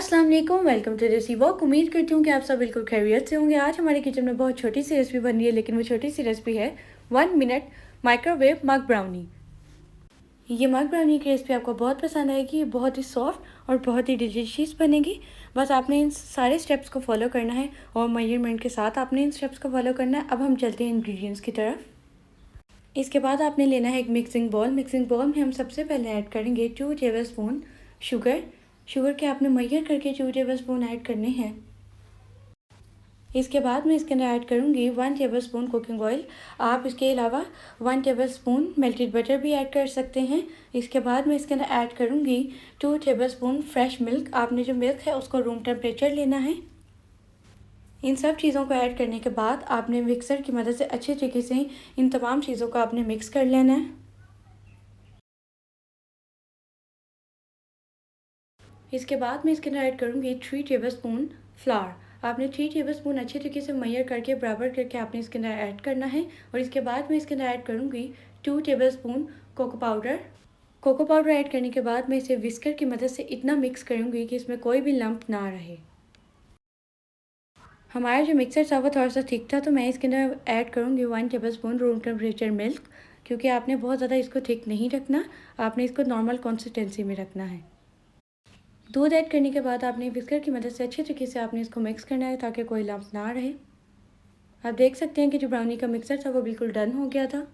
अस्सलाम वालेकुम, welcome to देसी वॉक। उम्मीद करती हूँ कि आप सब बिल्कुल खैरियत से होंगे। आज हमारे किचन में बहुत छोटी सी रेसिपी बन रही है, लेकिन वो छोटी सी रेसिपी है 1 मिनट माइक्रोवेव मग ब्राउनी। ये मग ब्राउनी की रेसिपी आपको बहुत पसंद आएगी। ये बहुत ही सॉफ्ट और बहुत ही डिलीशियस बनेगी। बस आपने इन सारे स्टेप्स को फॉलो करना है और मेजरमेंट के साथ आपने इन स्टेप्स को फॉलो करना है। अब हम चलते हैं इंग्रेडिएंट्स की तरफ। इसके बाद आपने लेना है एक मिक्सिंग बॉल में हम सबसे पहले ऐड करेंगे 2 टेबल स्पून शुगर के आपने मेजर करके 2 टेबल स्पून ऐड करने हैं। इसके बाद मैं इसके अंदर ऐड करूँगी 1 टेबल स्पून कुकिंग ऑयल। आप इसके अलावा 1 टेबल स्पून मेल्टेड बटर भी ऐड कर सकते हैं। इसके बाद मैं इसके अंदर ऐड करूँगी 2 टेबल स्पून फ्रेश मिल्क। आपने जो मिल्क है उसको रूम टेम्परेचर लेना है। इन सब चीज़ों को ऐड करने के बाद आपने मिक्सर की मदद से अच्छे तरीके से इन तमाम चीज़ों को आपने मिक्स कर लेना है। इसके बाद मैं इसके अंदर ऐड करूँगी 3 टेबल स्पून फ्लावर। आपने 3 टेबल स्पून अच्छे तरीके से मेजर करके बराबर करके आपने इसके अंदर ऐड करना है। और इसके बाद मैं इसके अंदर ऐड करूँगी 2 tablespoon cocoa powder add करने के बाद मैं इसे विस्कर की मदद से इतना मिक्स करूँगी कि इसमें कोई भी लंप ना रहे। हमारा जो मिक्सर था वो थोड़ा सा थिक था, तो मैं इसके अंदर ऐड करूँगी 1 table spoon room temperature milk, क्योंकि आपने बहुत ज़्यादा इसको थिक नहीं रखना, आपने इसको नॉर्मल कंसिस्टेंसी में रखना है। दूध ऐड करने के बाद आपने विस्कर की मदद से अच्छे तरीके से आपने इसको मिक्स करना है ताकि कोई लम्प ना रहे। आप देख सकते हैं कि जो ब्राउनी का मिक्सर था वो बिल्कुल डन हो गया था।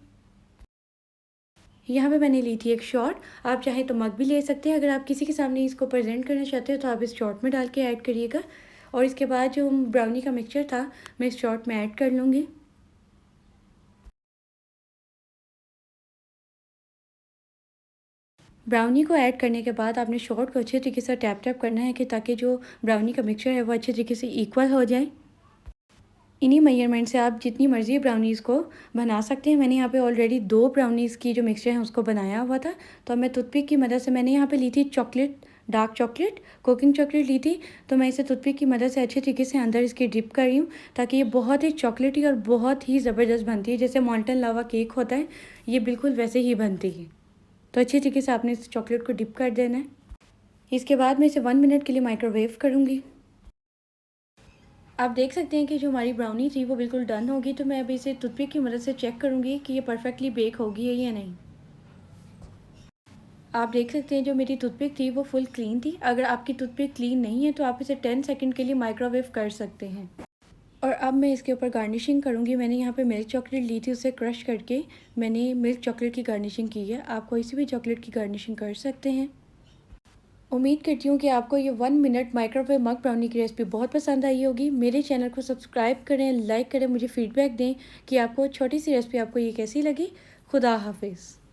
यहाँ पे मैंने ली थी एक शॉट। आप चाहें तो मग भी ले सकते हैं। अगर आप किसी के सामने इसको प्रेजेंट करना चाहते हो तो आप इस शॉट में डाल के ऐड करिएगा। और इसके बाद जो ब्राउनी का मिक्सचर था मैं इस शॉट में ऐड कर लूँगी। ब्राउनी को ऐड करने के बाद आपने शॉट को अच्छे तरीके से टैप करना है कि ताकि जो ब्राउनी का मिक्सचर है वो अच्छे तरीके से इक्वल हो जाए। इन्हीं मेजरमेंट से आप जितनी मर्ज़ी ब्राउनीज़ को बना सकते हैं। मैंने यहाँ पे ऑलरेडी 2 ब्राउनीज़ की जो मिक्सचर है उसको बनाया हुआ था, तो मैं टूथपिक की मदद से मैंने यहाँ पे ली थी डार्क चॉकलेट, कुकिंग चॉकलेट ली थी। तो मैं इसे टूथपिक की मदद से अच्छे तरीके से अंदर इसकी डिप कर रही हूँ ताकि ये बहुत ही चॉकलेटी और बहुत ही ज़बरदस्त बनती है। जैसे मॉल्टन लावा केक होता है, ये बिल्कुल वैसे ही बनती है। तो अच्छे तरीके से आपने इस चॉकलेट को डिप कर देना है। इसके बाद मैं इसे 1 मिनट के लिए माइक्रोवेव करूँगी। आप देख सकते हैं कि जो हमारी ब्राउनी थी वो बिल्कुल डन होगी। तो मैं अभी इसे टूथपिक की मदद से चेक करूँगी कि ये परफेक्टली बेक होगी है या नहीं। आप देख सकते हैं जो मेरी टूथपिक थी वो फुल क्लीन थी। अगर आपकी टूथपिक क्लीन नहीं है तो आप इसे 10 सेकंड के लिए माइक्रोवेव कर सकते हैं। और अब मैं इसके ऊपर गार्निशिंग करूँगी। मैंने यहाँ पे मिल्क चॉकलेट ली थी, उसे क्रश करके मैंने मिल्क चॉकलेट की गार्निशिंग की है। आप कोई सी भी चॉकलेट की गार्निशिंग कर सकते हैं। उम्मीद करती हूँ कि आपको ये 1 मिनट माइक्रोवेव मग ब्राउनी की रेसिपी बहुत पसंद आई होगी। मेरे चैनल को सब्सक्राइब करें, लाइक करें, मुझे फीडबैक दें कि आपको छोटी सी रेसिपी आपको ये कैसी लगी। खुदा हाफिज़।